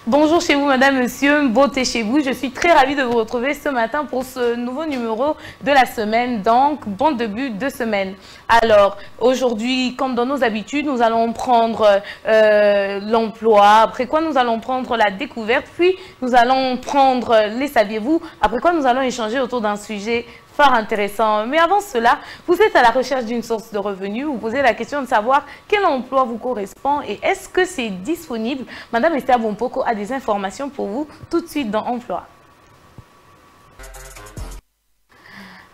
Bonjour chez vous, madame, monsieur, beauté chez vous. Je suis très ravie de vous retrouver ce matin pour ce nouveau numéro de la semaine. Donc, bon début de semaine. Alors, aujourd'hui, comme dans nos habitudes, nous allons prendre l'emploi. Après quoi, nous allons prendre la découverte. Puis, nous allons prendre les saviez-vous. Après quoi, nous allons échanger autour d'un sujet fort intéressant. Mais avant cela, vous êtes à la recherche d'une source de revenus. Vous posez la question de savoir quel emploi vous correspond et est-ce que c'est disponible. Madame Esther Bompoko a des informations pour vous tout de suite dans Emploi.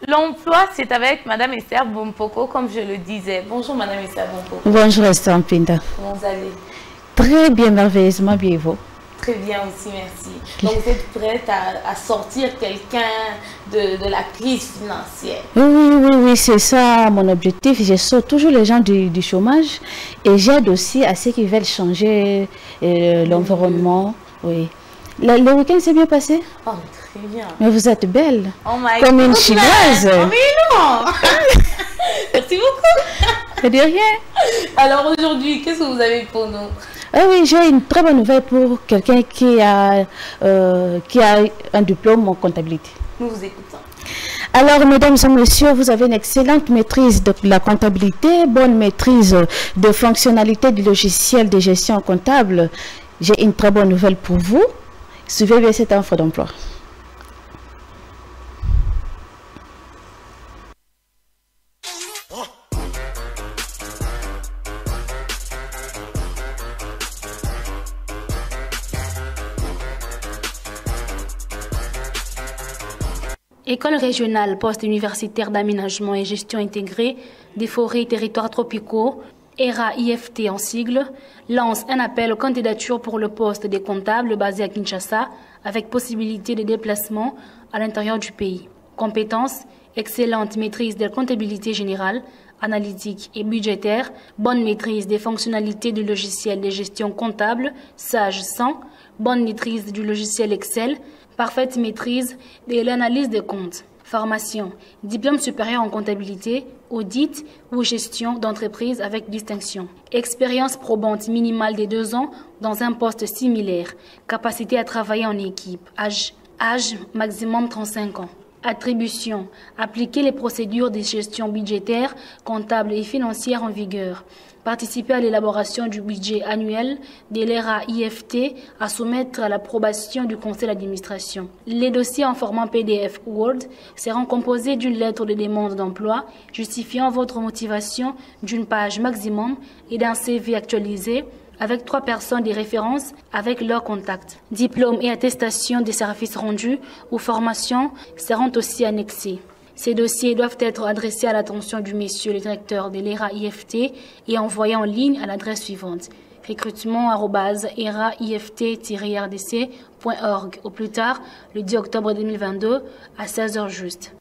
L'emploi, c'est avec Madame Esther Bompoko, comme je le disais. Bonjour Madame Esther Bompoko. Bonjour Esther Mpinda. Comment vous allez? Très bien, merveilleusement bien, vous? Très bien aussi, merci. Donc, vous êtes prête à sortir quelqu'un de la crise financière? Oui, c'est ça mon objectif. Je sors toujours les gens du chômage et j'aide aussi à ceux qui veulent changer l'environnement. Oui. Le week-end s'est bien passé? Oh, très bien. Mais vous êtes belle. Oh my comme God, une chinoise. Oh, mais non. Merci beaucoup. De rien. Alors, aujourd'hui, qu'est-ce que vous avez pour nous? Oui, j'ai une très bonne nouvelle pour quelqu'un qui a un diplôme en comptabilité. Nous vous écoutons. Alors, mesdames et messieurs, vous avez une excellente maîtrise de la comptabilité, bonne maîtrise de fonctionnalités du logiciel de gestion comptable. J'ai une très bonne nouvelle pour vous. Suivez bien cette offre d'emploi. École régionale post-universitaire d'aménagement et gestion intégrée des forêts et territoires tropicaux, ERA-IFT en sigle, lance un appel aux candidatures pour le poste des comptables basé à Kinshasa avec possibilité de déplacement à l'intérieur du pays. Compétences, excellente maîtrise de la comptabilité générale, analytique et budgétaire, bonne maîtrise des fonctionnalités du logiciel de gestion comptable, SAGE 100, bonne maîtrise du logiciel Excel, parfaite maîtrise de l'analyse des comptes. Formation, diplôme supérieur en comptabilité, audit ou gestion d'entreprise avec distinction. Expérience probante minimale de 2 ans dans un poste similaire. Capacité à travailler en équipe. Âge maximum 35 ans. Attribution, appliquer les procédures de gestion budgétaire, comptable et financière en vigueur. Participer à l'élaboration du budget annuel de l'ERA-IFT à soumettre à l'approbation du conseil d'administration. Les dossiers en format PDF ou Word seront composés d'une lettre de demande d'emploi justifiant votre motivation d'une page maximum et d'un CV actualisé avec 3 personnes de référence avec leurs contacts. Diplôme et attestation des services rendus ou formation seront aussi annexés. Ces dossiers doivent être adressés à l'attention du monsieur le directeur de l'ERA-IFT et envoyés en ligne à l'adresse suivante: recrutement@era-ift-rdc.org au plus tard le 10 octobre 2022 à 16h juste.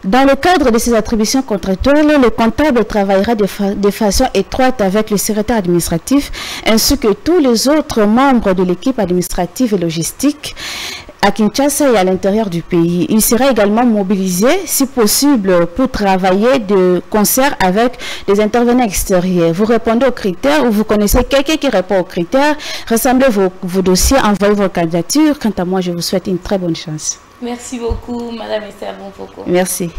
Dans le cadre de ces attributions contractuelles, le comptable travaillera de façon étroite avec le secrétaire administratif ainsi que tous les autres membres de l'équipe administrative et logistique à Kinshasa et à l'intérieur du pays. Il sera également mobilisé, si possible, pour travailler de concert avec des intervenants extérieurs. Vous répondez aux critères ou vous connaissez quelqu'un qui répond aux critères, rassemblez vos dossiers, envoyez vos candidatures. Quant à moi, je vous souhaite une très bonne chance. Merci beaucoup, Madame Esther Bompoko. Merci.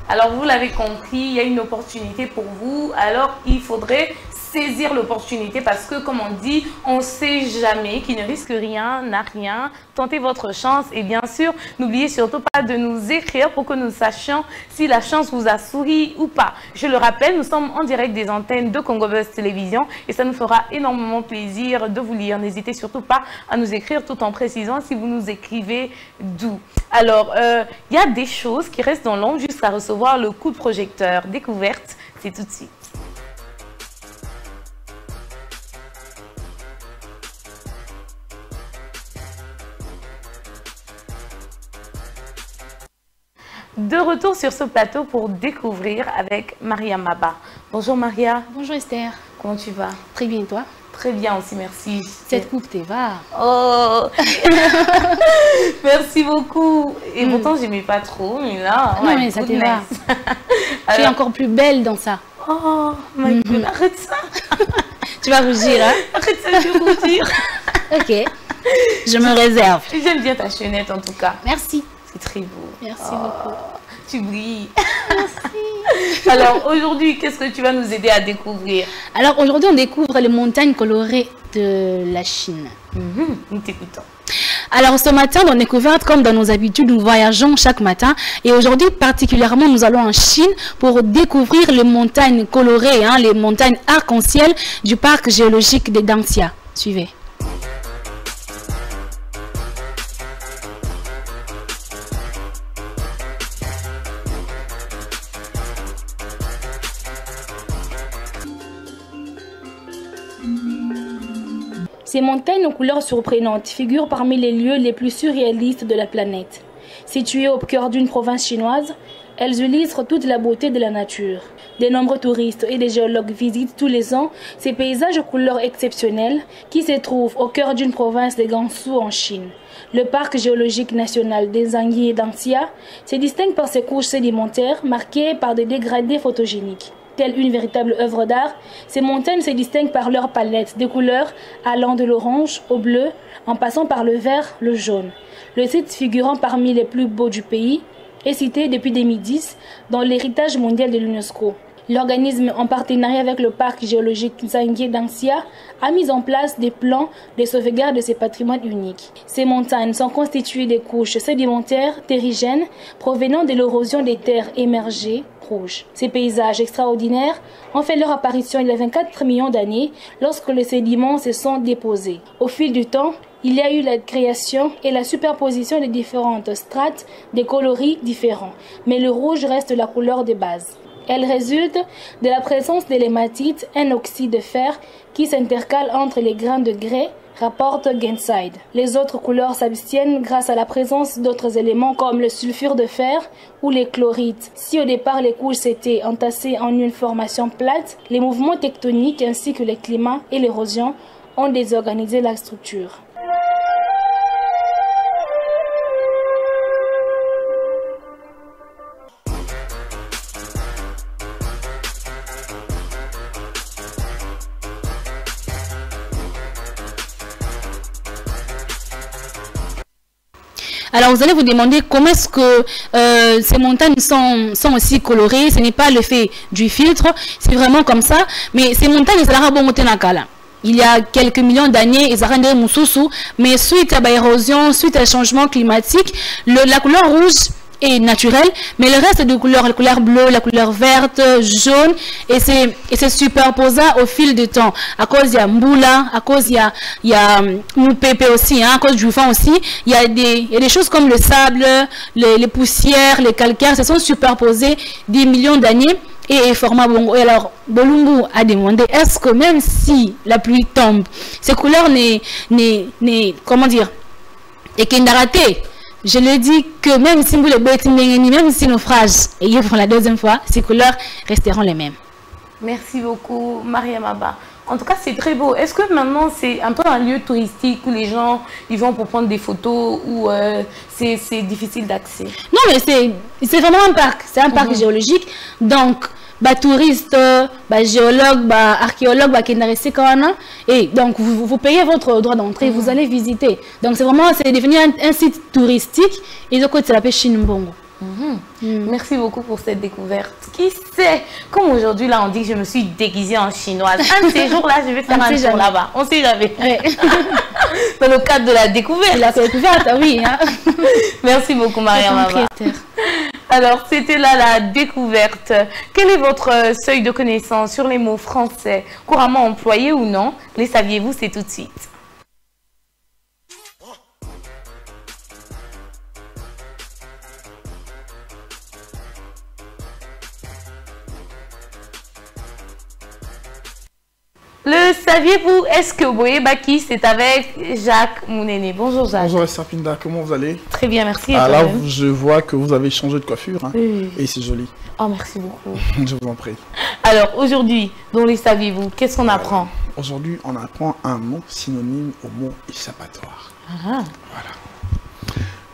Alors, vous l'avez compris, il y a une opportunité pour vous. Alors, il faudrait saisir l'opportunité parce que, comme on dit, on ne sait jamais, qui ne risque rien, n'a rien. Tentez votre chance et bien sûr, n'oubliez surtout pas de nous écrire pour que nous sachions si la chance vous a souri ou pas. Je le rappelle, nous sommes en direct des antennes de Congo Buzz Télévision et ça nous fera énormément plaisir de vous lire. N'hésitez surtout pas à nous écrire tout en précisant si vous nous écrivez d'où. Alors, il y a des choses qui restent dans l'ombre jusqu'à recevoir le coup de projecteur. Découverte, c'est tout de suite. De retour sur ce plateau pour découvrir avec Maria Maba. Bonjour Maria. Bonjour Esther. Comment tu vas? Très bien, toi? Très bien aussi, merci. Cette coupe te va. Oh. Merci beaucoup. Et pourtant, j'aimais pas trop, mais là... Non, mais ça te va. Tu es encore plus belle dans ça. Oh, my God, arrête ça. Tu vas rougir, hein? Arrête ça, je vais rougir. Ok, je me réserve. J'aime bien ta chaînette en tout cas. Merci. C'est très beau. Merci beaucoup. Tu brilles. Merci. Alors aujourd'hui, qu'est-ce que tu vas nous aider à découvrir? Alors aujourd'hui, on découvre les montagnes colorées de la Chine. Nous t'écoutons. Alors ce matin, dans Découverte, comme dans nos habitudes, nous voyageons chaque matin. Et aujourd'hui, particulièrement, nous allons en Chine pour découvrir les montagnes colorées, hein, les montagnes arc-en-ciel du parc géologique de Dangxia. Suivez. Ces montagnes aux couleurs surprenantes figurent parmi les lieux les plus surréalistes de la planète. Situées au cœur d'une province chinoise, elles illustrent toute la beauté de la nature. De nombreux touristes et des géologues visitent tous les ans ces paysages aux couleurs exceptionnelles qui se trouvent au cœur d'une province de Gansu en Chine. Le parc géologique national des Zhangye Dangxia se distingue par ses couches sédimentaires marquées par des dégradés photogéniques. Telle une véritable œuvre d'art, ces montagnes se distinguent par leur palette de couleurs allant de l'orange au bleu, en passant par le vert, le jaune. Le site figurant parmi les plus beaux du pays est cité depuis 2010 dans l'héritage mondial de l'UNESCO. L'organisme, en partenariat avec le parc géologique Zhangye Dangxia, a mis en place des plans de sauvegarde de ces patrimoines uniques. Ces montagnes sont constituées de couches sédimentaires terrigènes provenant de l'érosion des terres émergées rouges. Ces paysages extraordinaires ont fait leur apparition il y a 24 millions d'années lorsque les sédiments se sont déposés. Au fil du temps, il y a eu la création et la superposition de différentes strates de coloris différents, mais le rouge reste la couleur de base. Elle résulte de la présence de l'hématite, un oxyde de fer qui s'intercale entre les grains de grès, rapporte Ganside. Les autres couleurs s'abstiennent grâce à la présence d'autres éléments comme le sulfure de fer ou les chlorites. Si au départ les couches s'étaient entassées en une formation plate, les mouvements tectoniques ainsi que le climat et l'érosion ont désorganisé la structure. Alors vous allez vous demander comment est-ce que ces montagnes sont aussi colorées. Ce n'est pas le fait du filtre, c'est vraiment comme ça. Mais ces montagnes, il y a quelques millions d'années, ils rendaient Moussousou, mais suite à l'érosion, suite à changement climatique, la couleur rouge est naturelle, mais le reste de couleurs, la couleur bleue, la couleur verte, jaune, et c'est superposé au fil du temps. À cause il y a Mboula, à cause il y a Moupépé aussi, hein, à cause du vent aussi, il y a des choses comme le sable, les poussières, les calcaires, se sont superposés des millions d'années et format Bongo. Et alors, Bolumbu a demandé, est-ce que même si la pluie tombe, ces couleurs comment dire, et qu'il n'a raté. Je le dis que même si vous les bêtes, même si naufrage, et pour la deuxième fois, ces couleurs resteront les mêmes. Merci beaucoup, Mariam Abba. En tout cas, c'est très beau. Est-ce que maintenant, c'est un peu un lieu touristique où les gens ils vont pour prendre des photos ou c'est difficile d'accès? Non, mais c'est vraiment un parc. C'est un parc géologique. Donc, touristes, géologues, archéologues, et donc vous payez votre droit d'entrée, vous allez visiter. Donc c'est devenu un site touristique et de côté c'est la pêche Chine-Mbongo. Merci beaucoup pour cette découverte. Qui sait, comme aujourd'hui là on dit que je me suis déguisée en chinoise, un de ces jours là je vais faire un tour là-bas, on sait jamais. Ouais. Dans le cadre de la découverte. La découverte, oui. Hein. Merci beaucoup Mariam. Alors c'était là la découverte. Quel est votre seuil de connaissance sur les mots français couramment employés ou non? Les saviez-vous? C'est tout de suite. Le saviez-vous? Est-ce que Boé Baki, c'est avec Jacques Mounene? Bonjour Jacques. Bonjour Sapinda, comment vous allez? Très bien, merci. Ah, là, je vois que vous avez changé de coiffure, hein, oui. Et c'est joli. Oh, merci beaucoup. Je vous en prie. Alors, aujourd'hui, dans les saviez-vous, qu'est-ce qu'on apprend? Aujourd'hui, on apprend un mot synonyme au mot échappatoire. Voilà.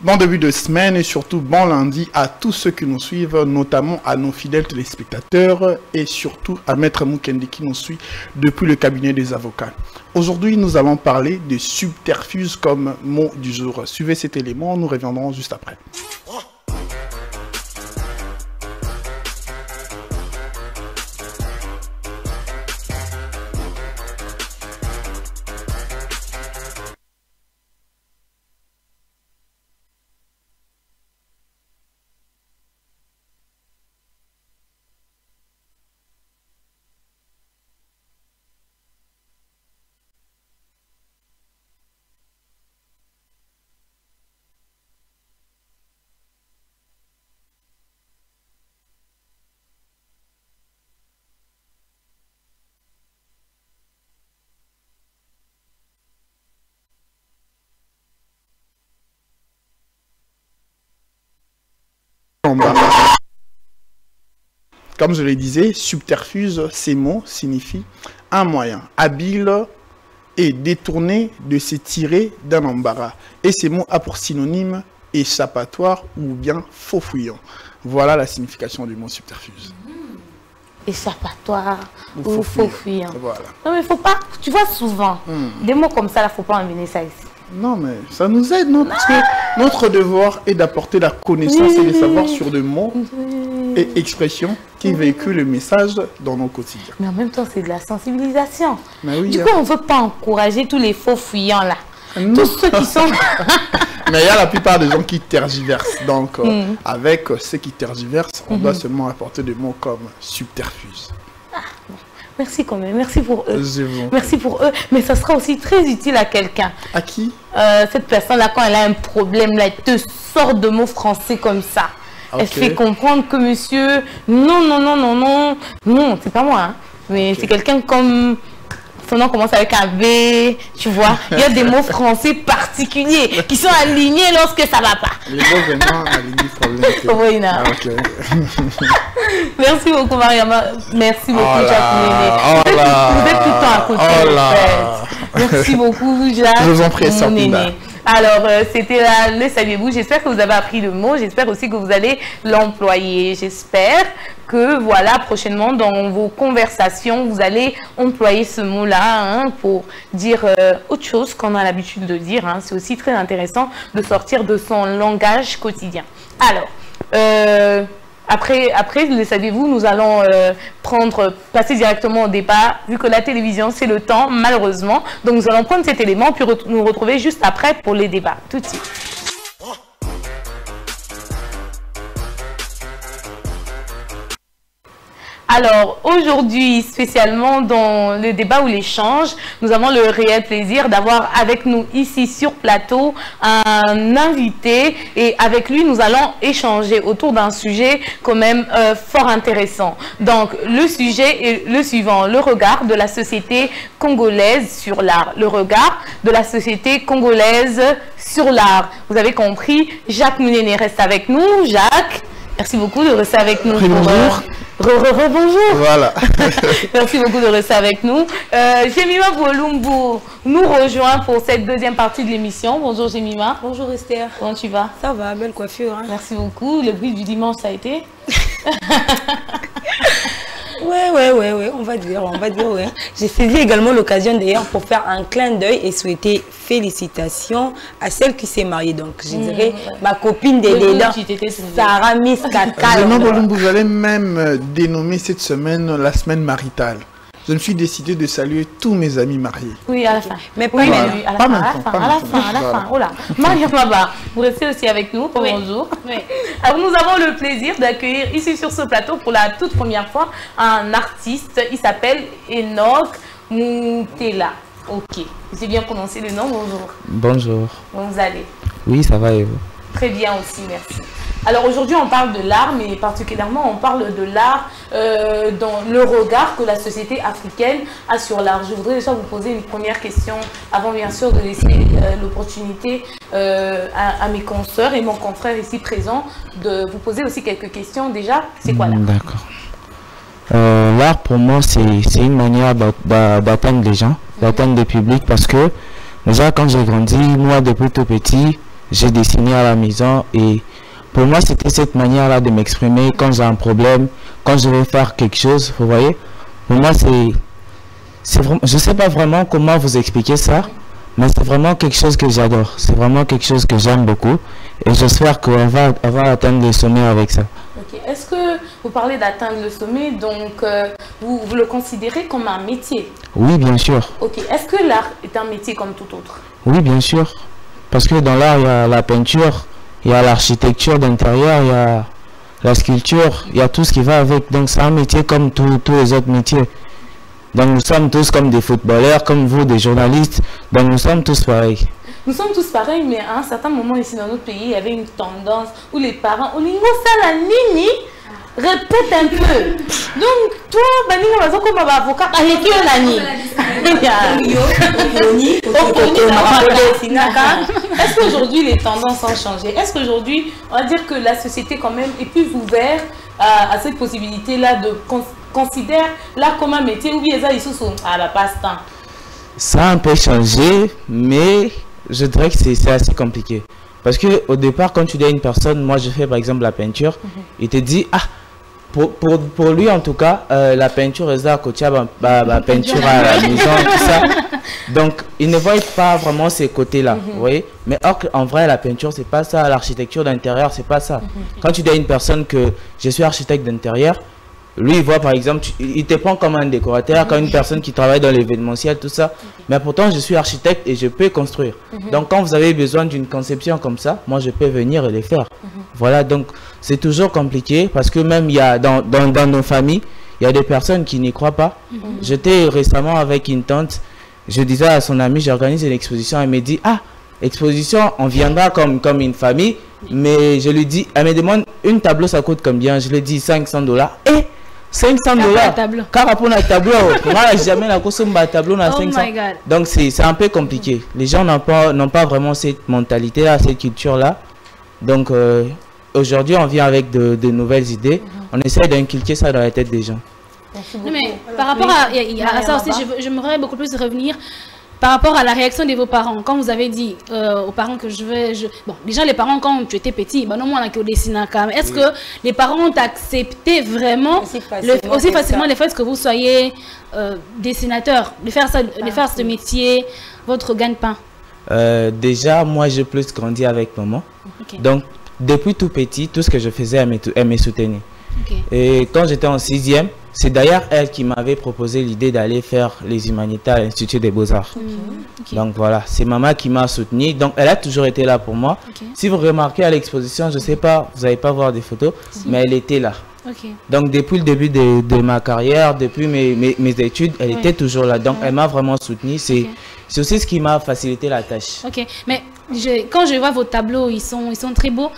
Bon début de semaine et surtout bon lundi à tous ceux qui nous suivent, notamment à nos fidèles téléspectateurs et surtout à Maître Mukendi qui nous suit depuis le cabinet des avocats. Aujourd'hui, nous allons parler de subterfuge comme mot du jour. Suivez cet élément, nous reviendrons juste après. Comme je le disais, subterfuge, ces mots signifient un moyen habile et détourné de se tirer d'un embarras. Et ces mots a pour synonyme échappatoire ou bien faux fuyant. Voilà la signification du mot subterfuge. Échappatoire ou faux fuyant. Voilà. Non mais faut pas, tu vois souvent, des mots comme ça, il ne faut pas emmener ça ici. Non, mais ça nous aide, non? Parce que notre devoir est d'apporter la connaissance et le savoir sur des mots et expressions qui véhiculent le message dans nos quotidiens. Mais en même temps, c'est de la sensibilisation. Mais oui, du coup, on ne veut pas encourager tous les faux fuyants là. Non. Tous ceux qui sont... Mais il y a la plupart des gens qui tergiversent. Donc, avec ceux qui tergiversent, on doit seulement apporter des mots comme subterfuge. Merci quand même, merci pour eux. Bon. Merci pour eux, mais ça sera aussi très utile à quelqu'un. À qui? Cette personne-là, quand elle a un problème, là, elle te sort de mots français comme ça. Okay. Elle fait comprendre que monsieur, non, c'est pas moi, hein, mais c'est quelqu'un comme... Son nom commence avec un V, tu vois. Il y a des mots français particuliers qui sont alignés lorsque ça va pas. Les mots vraiment alignés problème. Oui, non. Okay. Merci beaucoup, Mariama. Merci beaucoup, Jacques Néné. Vous êtes tout le temps à côté, en fait. Merci beaucoup, Jacques. Je vous en prie, Néné. Alors, c'était là, le saviez-vous. J'espère que vous avez appris le mot. J'espère aussi que vous allez l'employer. J'espère que, voilà, prochainement, dans vos conversations, vous allez employer ce mot-là pour dire autre chose qu'on a l'habitude de dire. C'est aussi très intéressant de sortir de son langage quotidien. Alors, après, le saviez-vous, nous allons passer directement au débat, vu que la télévision, c'est le temps, malheureusement. Donc, nous allons prendre cet élément, puis nous retrouver juste après pour les débats. Tout de suite. Alors, aujourd'hui, spécialement dans le débat ou l'échange, nous avons le réel plaisir d'avoir avec nous ici sur plateau un invité et avec lui, nous allons échanger autour d'un sujet quand même fort intéressant. Donc, le sujet est le suivant, le regard de la société congolaise sur l'art. Le regard de la société congolaise sur l'art. Vous avez compris, Jacques Mounéné reste avec nous. Jacques, merci beaucoup de rester avec nous. Bonjour. Bonjour. Voilà. Merci beaucoup de rester avec nous. Jemima Bolumbu nous rejoint pour cette deuxième partie de l'émission. Bonjour Jemima. Bonjour Esther. Comment tu vas? Ça va, belle coiffure. Hein? Merci beaucoup. Le bruit du dimanche, ça a été? Ouais, on va dire, ouais. J'ai saisi également l'occasion d'ailleurs pour faire un clin d'œil et souhaiter félicitations à celle qui s'est mariée. Donc, je dirais ma copine des dents, Sarah Miss Kakal. Vous allez même dénommer cette semaine la semaine maritale. Je me suis décidé de saluer tous mes amis mariés. Oui, à la fin. Mais oui, voilà. mais à la fin. Oh là. Mariam Maba, vous restez aussi avec nous. Oui. Bonjour. Oui. Alors, nous avons le plaisir d'accueillir ici sur ce plateau pour la toute première fois un artiste. Il s'appelle Enoch Moutela. Ok. J'ai bien prononcé le nom. Bonjour. Bonjour. Comment vous allez? Oui, ça va et vous? Très bien aussi, merci. Alors aujourd'hui, on parle de l'art, mais particulièrement, on parle de l'art dans le regard que la société africaine a sur l'art. Je voudrais déjà vous poser une première question, avant bien sûr de laisser l'opportunité à mes consoeurs et mon confrère ici présent de vous poser aussi quelques questions. Déjà, c'est quoi l'art? D'accord. L'art pour moi c'est une manière d'atteindre les gens, d'atteindre le public, parce que déjà quand j'ai grandi, moi depuis tout petit, j'ai dessiné à la maison et pour moi c'était cette manière là de m'exprimer quand j'ai un problème, quand je vais faire quelque chose, vous voyez. Pour moi c'est vraiment, je sais pas vraiment comment vous expliquer ça, mais c'est vraiment quelque chose que j'adore, c'est vraiment quelque chose que j'aime beaucoup et j'espère qu'on va atteindre le sommet avec ça. Okay. Est-ce que vous parlez d'atteindre le sommet, donc vous le considérez comme un métier? Oui, bien sûr. Ok. Est-ce que l'art est un métier comme tout autre? Oui, bien sûr. Parce que dans l'art, il y a la peinture, il y a l'architecture d'intérieur, il y a la sculpture, il y a tout ce qui va avec. Donc c'est un métier comme tous les autres métiers. Donc nous sommes tous comme des footballeurs, comme vous, des journalistes. Donc nous sommes tous pareils. Nous sommes tous pareils, mais à un certain moment ici dans notre pays, il y avait une tendance où les parents, au lingo ça la nini, répète un peu. Donc toi, Baninga vas comme avocat, avec nani. Est-ce qu'aujourd'hui les tendances ont changé? Est-ce qu'aujourd'hui, on va dire que la société quand même est plus ouverte à cette possibilité-là de considérer l'art comme un métier ou bien ça ils sont à la passe-temps? Ça a un peu changé, mais je dirais que c'est assez compliqué. Parce que au départ, quand tu dis à une personne, moi je fais par exemple la peinture, il te dit, ah, pour lui en tout cas, la peinture est là, côté la peinture à la maison, tout ça. Donc, il ne voit pas vraiment ces côtés-là, vous voyez. Mais en vrai, la peinture, c'est pas ça. L'architecture d'intérieur, c'est pas ça. Quand tu dis à une personne que je suis architecte d'intérieur, lui, il voit par exemple, il te prend comme un décorateur, comme une personne qui travaille dans l'événementiel, tout ça. Mais pourtant, je suis architecte et je peux construire. Donc, quand vous avez besoin d'une conception comme ça, moi, je peux venir et les faire. Voilà, donc, c'est toujours compliqué parce que même il y a dans nos familles, il y a des personnes qui n'y croient pas. J'étais récemment avec une tante, je disais à son ami, j'organise une exposition, elle me dit, ah, exposition, on viendra comme une famille, mais je lui dis, elle me demande, une tableau, ça coûte combien? Je lui dis $500. Et 500 $. Car pour un tableau, moi jamais la consomme un tableau à 500. Donc c'est un peu compliqué. Les gens n'ont pas vraiment cette mentalité là, cette culture là. Donc aujourd'hui on vient avec de nouvelles idées. On essaie d'inculquer ça dans la tête des gens. Non, mais par rapport à ça aussi, j'aimerais beaucoup plus revenir. Par rapport à la réaction de vos parents, quand vous avez dit aux parents que bon, déjà les parents quand tu étais petit, bah non moi on a que dessiné quand même. Est-ce que les parents ont accepté vraiment aussi facilement le fait que vous soyez dessinateur, de faire ce métier, votre gagne-pain? Déjà moi j'ai plus grandi avec maman. Donc depuis tout petit, tout ce que je faisais, elle me soutenait. Et quand j'étais en 6e, c'est d'ailleurs elle qui m'avait proposé l'idée d'aller faire les humanités à l'Institut des Beaux-Arts. Donc voilà, c'est maman qui m'a soutenu. Donc elle a toujours été là pour moi. Si vous remarquez à l'exposition, je ne sais pas, vous n'allez pas voir des photos, mais elle était là. Donc depuis le début de ma carrière, depuis mes études, elle était toujours là. Donc elle m'a vraiment soutenu. C'est aussi ce qui m'a facilité la tâche. Ok, mais quand je vois vos tableaux, ils sont très beaux.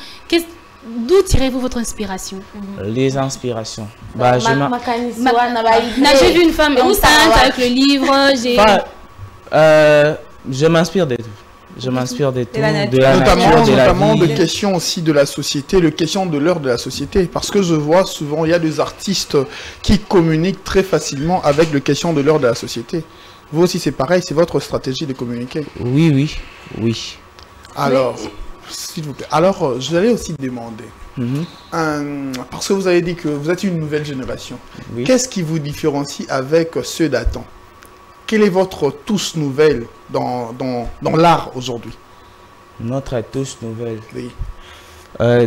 D'où tirez-vous votre inspiration? Les inspirations. J'ai vu une femme enceinte avec le livre. Je m'inspire de tout. Je m'inspire de tout. Notamment de questions aussi de la société, de questions de l'heure de la société. Parce que je vois souvent, il y a des artistes qui communiquent très facilement avec les questions de l'heure de la société. Vous aussi, c'est pareil, c'est votre stratégie de communiquer. Oui. Alors... S'il vous plaît. Alors, je vais aussi demander, parce que vous avez dit que vous êtes une nouvelle génération. Qu'est-ce qui vous différencie avec ceux d'antan? Quelle est votre touche nouvelle dans l'art aujourd'hui? Notre touche nouvelle.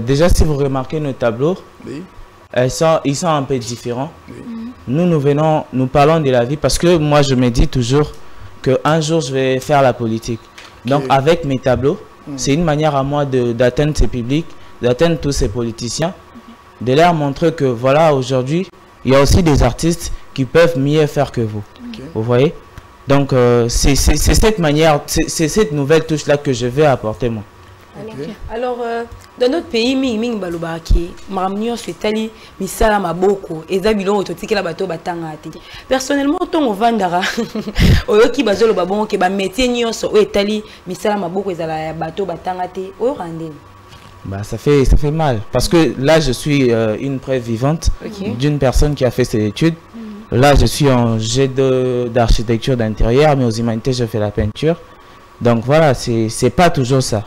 Déjà, si vous remarquez nos tableaux, ils sont un peu différents. Nous parlons de la vie parce que moi, je me dis toujours qu'un jour, je vais faire la politique. Donc, avec mes tableaux, c'est une manière à moi d'atteindre ces publics, d'atteindre tous ces politiciens, de leur montrer que voilà, aujourd'hui, il y a aussi des artistes qui peuvent mieux faire que vous. Vous voyez? Donc, c'est cette manière, c'est cette nouvelle touche-là que je vais apporter moi. Alors, dans notre pays, ming balobaki, maramnio setali misala maboko, ezabilo ototiki la bato batangati. Personnellement, ton vandara, oyoki bazolo babon ke ba métier nyonso o etali misala maboko ezala bato batangati, o randeni. Bah, ça fait mal. Parce que là, je suis une preuve vivante d'une personne qui a fait ses études. Là, je suis en jet d'architecture d'intérieur, mais aux humanités, je fais la peinture. Donc voilà, c'est pas toujours ça.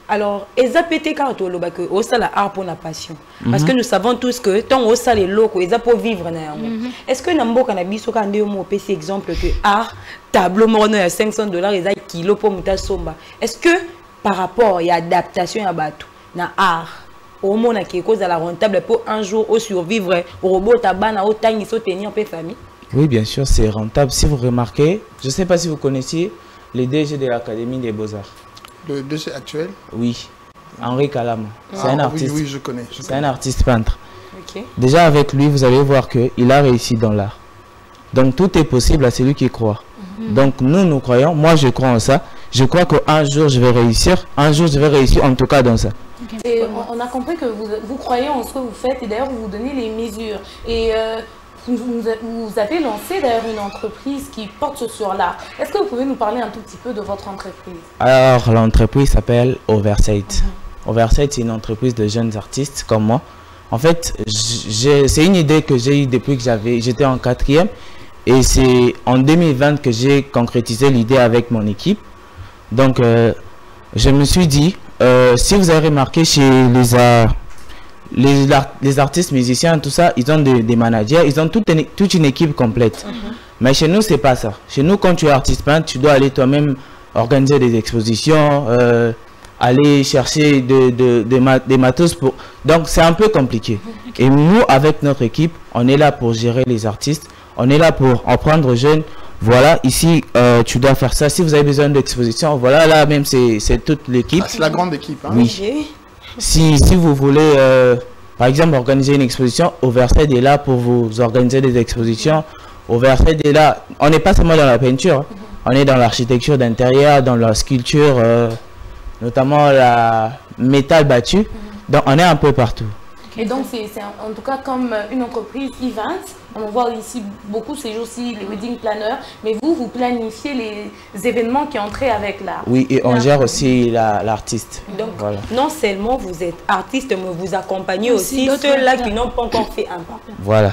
Alors, ils ont pété quand on a la art pour la passion. Parce que nous savons tous que tant on a les locaux, ils ont pour vivre. Est-ce que nous avons un exemple que art, tableau, à 500 $, ils ont kilo pour monter somba. Est-ce que par rapport à l'adaptation à bateau, na art, au monde qui est cause à la rentable pour un jour au survivre, au robot tabana, au temps ils sont tenus en paix famille? Oui, bien sûr, c'est rentable. Si vous remarquez, je ne sais pas si vous connaissiez les DG de l'Académie des Beaux-Arts. Le DG actuel? Oui, Henri Calame. C'est un artiste. Oui, je connais. C'est un artiste peintre. Déjà avec lui, vous allez voir qu'il a réussi dans l'art. Donc tout est possible à celui qui croit. Donc nous croyons, moi je crois en ça. Je crois qu'un jour je vais réussir. Un jour je vais réussir en tout cas dans ça. Et on a compris que vous croyez en ce que vous faites et d'ailleurs vous donnez les mesures. Et vous avez lancé d'ailleurs une entreprise qui porte sur l'art. Est-ce que vous pouvez nous parler un tout petit peu de votre entreprise? Alors, l'entreprise s'appelle Oversight. Oversight, c'est une entreprise de jeunes artistes comme moi. En fait, c'est une idée que j'ai eue depuis que j'étais en 4e. Et c'est en 2020 que j'ai concrétisé l'idée avec mon équipe. Donc, je me suis dit, si vous avez remarqué chez les artistes, musiciens, tout ça, ils ont des managers, ils ont toute une équipe complète. Mais chez nous, c'est pas ça. Chez nous, quand tu es artiste peintre, tu dois aller toi-même organiser des expositions, aller chercher des matos pour... Donc, c'est un peu compliqué. Et nous, avec notre équipe, on est là pour gérer les artistes. On est là pour en prendre jeunes. Voilà, ici, tu dois faire ça. Si vous avez besoin d'exposition, voilà, là même, c'est toute l'équipe. Ah, c'est la grande équipe. Hein? Oui. Si vous voulez, par exemple, organiser une exposition, Oversight est là pour vous organiser des expositions. Oversight est là. On n'est pas seulement dans la peinture. On est dans l'architecture d'intérieur, dans la sculpture, notamment la métal battu. Donc, on est un peu partout. Et donc, c'est en tout cas comme une entreprise event. On voit ici beaucoup ces jours-ci, les wedding planners. Mais vous planifiez les événements qui entrent avec l'art. Oui, et on gère aussi l'artiste. Donc, voilà. Non seulement vous êtes artiste, mais vous accompagnez aussi ceux-là qui n'ont pas encore fait un pas. Voilà.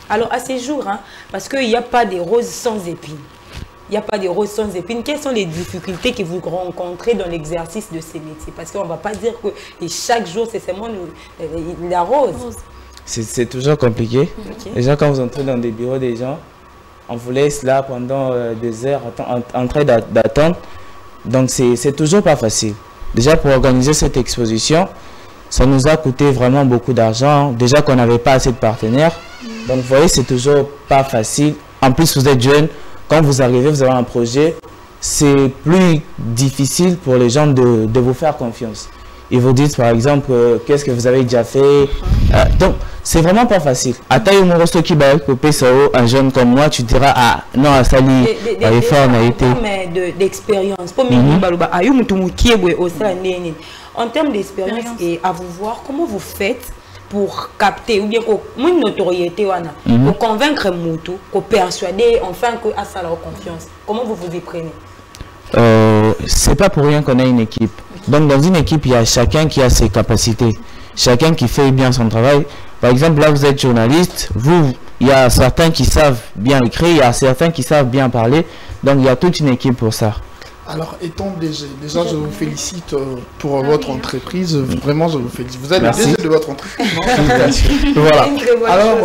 Alors, à ces jours, hein, parce qu'il n'y a pas de roses sans épines. Il n'y a pas de roses sans épines. Quelles sont les difficultés que vous rencontrez dans l'exercice de ces métiers? Parce qu'on ne va pas dire que chaque jour, c'est seulement la rose. C'est toujours compliqué. Déjà, quand vous entrez dans des bureaux des gens, on vous laisse là pendant des heures en train d'attendre. Donc, c'est toujours pas facile. Déjà, pour organiser cette exposition, ça nous a coûté vraiment beaucoup d'argent. Déjà qu'on n'avait pas assez de partenaires. Donc, vous voyez, c'est toujours pas facile. En plus, vous êtes jeune. Quand vous arrivez, vous avez un projet, c'est plus difficile pour les gens de vous faire confiance. Ils vous disent par exemple, qu'est-ce que vous avez déjà fait. Donc, c'est vraiment pas facile. À taille au qui va couper ça, un jeune comme moi, tu diras, ah non, ça lui, il faut en été. D'expérience. En termes d'expérience et à vous voir, comment vous faites pour capter ou bien une notoriété pour convaincre Moutou, pour persuader enfin que à ça leur confiance? Comment vous vous y prenez? C'est pas pour rien qu'on a une équipe. Donc dans une équipe, il y a chacun qui a ses capacités, chacun qui fait bien son travail. Par exemple, là vous êtes journaliste, il y a certains qui savent bien écrire, il y a certains qui savent bien parler. Donc il y a toute une équipe pour ça. Alors, étant déjà, je vous félicite pour votre entreprise. Vraiment, je vous félicite. Vous êtes le DG de votre entreprise, non? Voilà. Alors,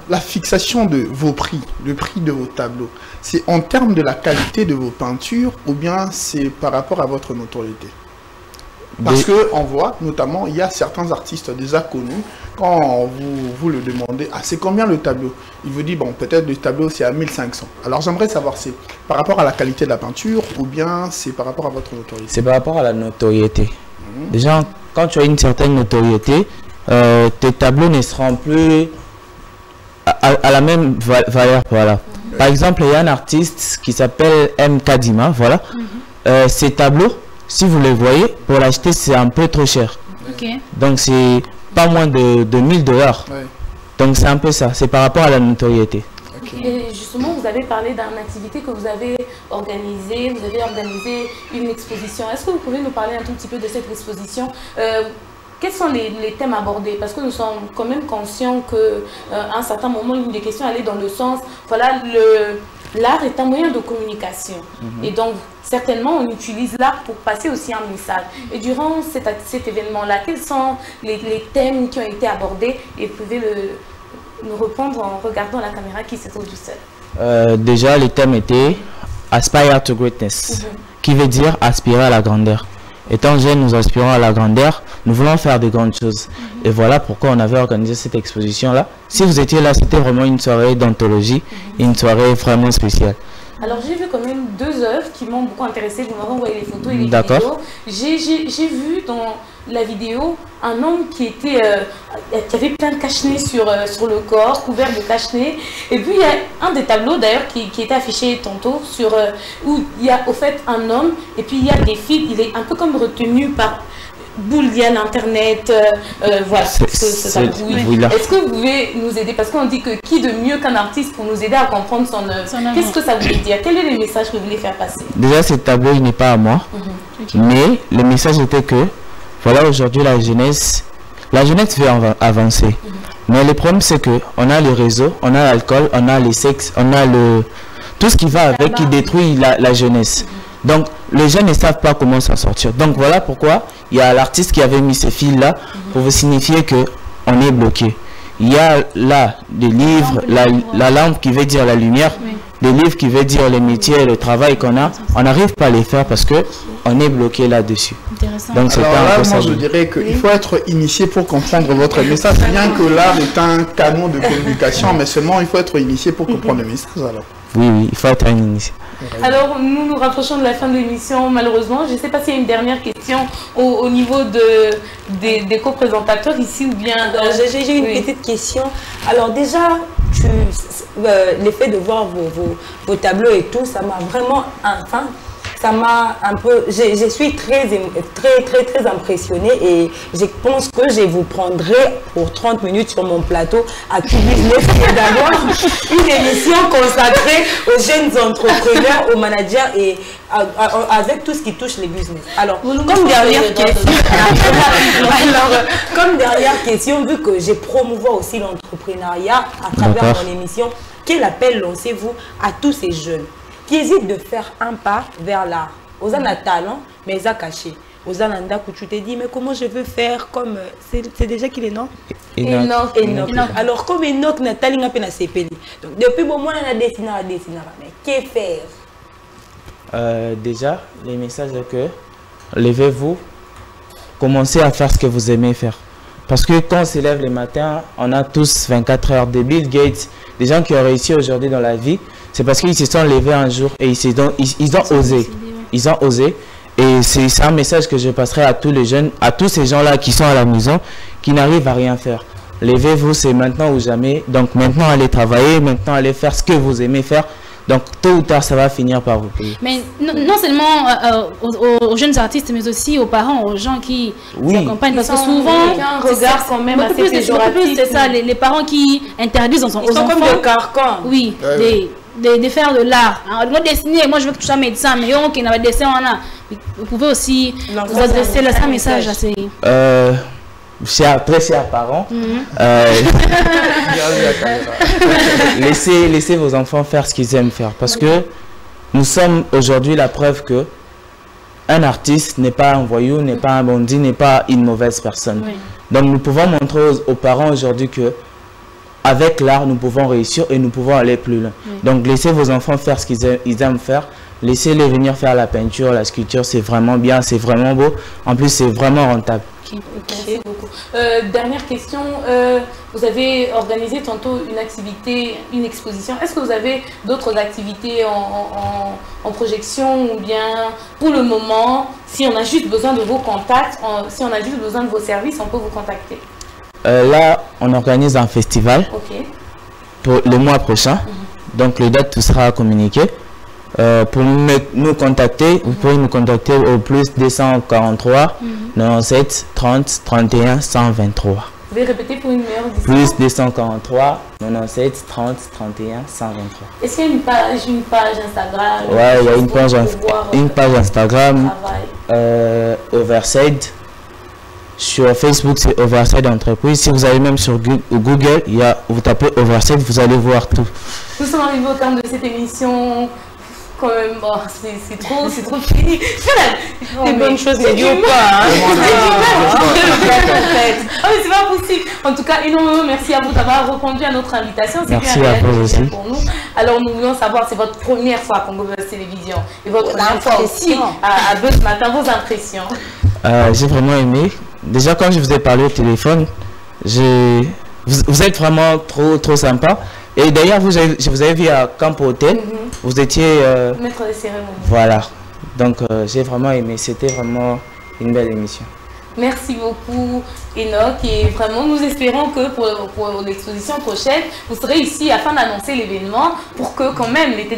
la fixation de vos prix, le prix de vos tableaux, c'est en termes de la qualité de vos peintures ou bien c'est par rapport à votre notoriété? Parce qu'on voit, notamment, il y a certains artistes déjà connus, quand vous le demandez, ah, c'est combien le tableau? Il vous dit, bon, peut-être le tableau, c'est à 1500. Alors, j'aimerais savoir, c'est par rapport à la qualité de la peinture ou bien c'est par rapport à votre notoriété? C'est par rapport à la notoriété. Déjà, quand tu as une certaine notoriété, tes tableaux ne seront plus à la même valeur. Voilà. Par exemple, il y a un artiste qui s'appelle M. Kadima, voilà. Ces tableaux, si vous les voyez, pour l'acheter, c'est un peu trop cher. Donc, c'est pas moins de $1000. Donc, c'est un peu ça. C'est par rapport à la notoriété. Et justement, vous avez parlé d'une activité que vous avez organisée. Vous avez organisé une exposition. Est-ce que vous pouvez nous parler un tout petit peu de cette exposition? Quels sont les thèmes abordés? Parce que nous sommes quand même conscients qu'à un certain moment, une des questions allait dans le sens, voilà, l'art est un moyen de communication. Et donc, certainement, on utilise l'art pour passer aussi un message. Et durant cet événement-là, quels sont les thèmes qui ont été abordés? Et vous pouvez nous répondre en regardant la caméra qui se trouve tout seul. Déjà, le thème était « Aspire to Greatness », qui veut dire « aspirer à la grandeur ». Étant jeunes, nous aspirons à la grandeur, nous voulons faire de grandes choses. Et voilà pourquoi on avait organisé cette exposition-là. Si vous étiez là, c'était vraiment une soirée d'anthologie, une soirée vraiment spéciale. Alors j'ai vu quand même 2 œuvres qui m'ont beaucoup intéressé. Vous m'avez envoyé les photos et les vidéos. J'ai vu dans la vidéo un homme qui avait plein de cache-nez sur le corps, couvert de cache-nez. Et puis il y a un des tableaux d'ailleurs qui était affiché tantôt où il y a au fait un homme et puis il y a des fils. Il est un peu comme retenu par Boolean, Internet, voilà. Est-ce que vous pouvez nous aider? Parce qu'on dit que qui de mieux qu'un artiste pour nous aider à comprendre son œuvre? Qu'est-ce que ça voulait dire? Quel est le message que vous voulez faire passer? Déjà, ce tableau, il n'est pas à moi. Mais le message était que, voilà, aujourd'hui, la jeunesse veut avancer. Mais le problème, c'est qu'on a les réseaux, on a l'alcool, on a les sexes, on a tout ce qui va avec, qui détruit la jeunesse. Donc, les jeunes ne savent pas comment s'en sortir. Donc, voilà pourquoi il y a l'artiste qui avait mis ces fils-là pour vous signifier qu'on est bloqué. Il y a là des livres, la lampe qui veut dire la lumière, des livres qui veut dire les métiers et le travail qu'on a. On n'arrive pas à les faire parce qu'on est bloqué là-dessus. Donc, c'est alors là, moi, je dirais qu'il faut être initié pour comprendre votre message. Bien que l'art est un canon de communication, mais seulement il faut être initié pour comprendre le message. Alors. Oui, il faut être initié. Alors, nous nous rapprochons de la fin de l'émission, malheureusement. Je ne sais pas s'il y a une dernière question au niveau des co-présentateurs ici ou bien... J'ai une petite question. Alors déjà, l'effet de voir vos tableaux et tout, ça m'a vraiment... ça m'a un peu... Je suis très impressionnée et je pense que je vous prendrai pour 30 minutes sur mon plateau à tout business et d'avoir une émission consacrée aux jeunes entrepreneurs, aux managers et avec tout ce qui touche les business. Alors, comme dernière question, vu que je promouvois aussi l'entrepreneuriat à travers mon émission, quel appel lancez-vous à tous ces jeunes qui hésitent de faire un pas vers l'art? Aux a talent, mais ils ont caché. Aux ananda que tu t'es dit, mais comment je veux faire comme... C'est déjà qu'il est non? Enoch. Alors, comme Enoch, Nathalie n'a pas CPL. Donc, depuis bon moment, on a dessiné. Mais que faire? Déjà, les messages c'est que levez-vous, commencez à faire ce que vous aimez faire. Parce que quand on se lève le matin, on a tous 24 heures. Des Bill Gates, des gens qui ont réussi aujourd'hui dans la vie, c'est parce qu'ils se sont levés un jour et ils ont osé. Ils ont osé. Et c'est un message que je passerai à tous les jeunes, à tous ces gens-là qui sont à la maison, qui n'arrivent à rien faire. Levez-vous, c'est maintenant ou jamais. Donc maintenant, allez travailler, maintenant, allez faire ce que vous aimez faire. Donc tôt ou tard, ça va finir par vous payer. Mais non seulement aux jeunes artistes, mais aussi aux parents, aux gens qui accompagnent. Parce que souvent, un regard quand même assez péjoratif. C'est ça, les parents qui interdisent aux enfants. Ils sont comme des carcans. Oui, de faire de l'art. Moi, dessiner, moi je veux que tu sois médecin, mais on qui n'a pas de dessin, vous pouvez aussi vous adresser un message à ces... Très chers parents, laissez vos enfants faire ce qu'ils aiment faire. Parce que nous sommes aujourd'hui la preuve que un artiste n'est pas un voyou, n'est pas un bandit, n'est pas une mauvaise personne. Oui. Donc nous pouvons montrer aux parents aujourd'hui que avec l'art, nous pouvons réussir et nous pouvons aller plus loin. Oui. Donc laissez vos enfants faire ce qu'ils aiment faire. Laissez-les venir faire la peinture, la sculpture, c'est vraiment bien, c'est vraiment beau. En plus, c'est vraiment rentable. Okay. Merci beaucoup. Dernière question, vous avez organisé tantôt une activité, une exposition. Est-ce que vous avez d'autres activités en projection ou bien pour le moment, si on a juste besoin de vos contacts, si on a juste besoin de vos services, on peut vous contacter? Là, on organise un festival pour le mois prochain. Donc, les dates, tout sera communiqué. Pour nous contacter, vous pouvez nous contacter au plus 243 97 30 31 123. Vous pouvez répéter pour une meilleure audition. Plus 243 97 30 31 123. Est-ce qu'il y a une page Instagram? Ouais, il y a une page Instagram. Overside. Sur Facebook, c'est Overside Entreprise. Si vous allez même sur Google, vous tapez Overside, vous allez voir tout. Nous sommes arrivés au terme de cette émission. Quand même, bon, c'est trop fini. Des bonnes choses, mais dis pas. C'est pas possible. En tout cas, énormément merci à vous d'avoir répondu à notre invitation. Merci à vous aussi. Pour nous. Alors, nous voulons savoir, c'est votre première fois à Congo Buzz Télévision et votre première fois aussi à Buzz Matin. Vos impressions? J'ai vraiment aimé. Déjà, quand je vous ai parlé au téléphone, vous êtes vraiment trop sympa. Et d'ailleurs, je vous avais vu à Campo Hôtel. Vous étiez... Maître de cérémonie. Voilà. Donc, j'ai vraiment aimé. C'était vraiment une belle émission. Merci beaucoup, Enoch. Et vraiment, nous espérons que pour l'exposition prochaine, vous serez ici afin d'annoncer l'événement pour que quand même les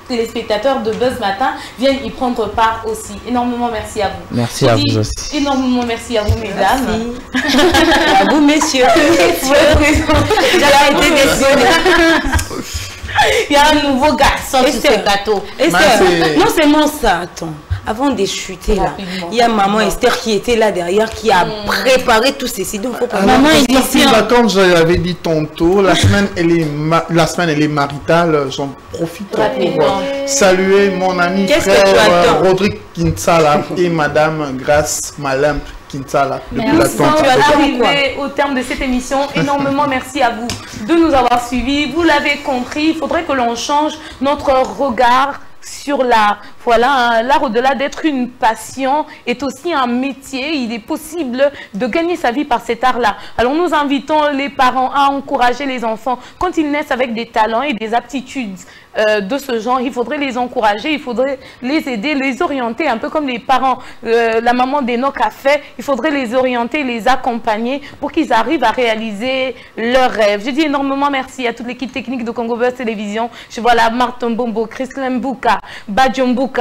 téléspectateurs de Buzz Matin viennent y prendre part aussi. Énormément merci à vous. Merci à vous aussi. Énormément merci à vous, mesdames. Merci. À vous, messieurs. J'ai été désolée. Il y a un nouveau garçon sur ce gâteau. Non seulement ça, attends. Avant de chuter là, il y a maman Esther qui était là derrière, qui a préparé tout ceci. Donc, faut pas... Maman est ici. Comme je l'avais dit tantôt, la semaine elle est maritale. J'en profite pour saluer mon ami frère Rodrigue Kinsala et Madame Grace Malamp Kinsala. Nous sommes arrivés au terme de cette émission. Énormément merci à vous de nous avoir suivis. Vous l'avez compris, il faudrait que l'on change notre regard sur l'art. Voilà, l'art au-delà d'être une passion est aussi un métier. Il est possible de gagner sa vie par cet art-là. Alors nous invitons les parents à encourager les enfants quand ils naissent avec des talents et des aptitudes de ce genre. Il faudrait les encourager, il faudrait les aider, les orienter, un peu comme les parents, la maman d'Enoch a fait. Il faudrait les orienter, les accompagner pour qu'ils arrivent à réaliser leurs rêves. Je dis énormément merci à toute l'équipe technique de Congo Buzz Télévision. Je vois là Martin Bombo, Christine Mbouka, Badjo Mbouka,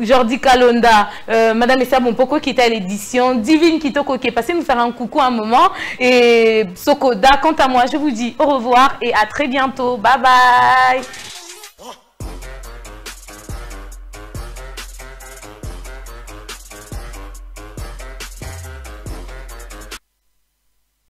Jordi Kalonda, Madame Essa Bompoko qui était à l'édition, Divine Kitoko qui est passée nous faire un coucou un moment, et Sokoda. Quant à moi, je vous dis au revoir et à très bientôt. Bye bye.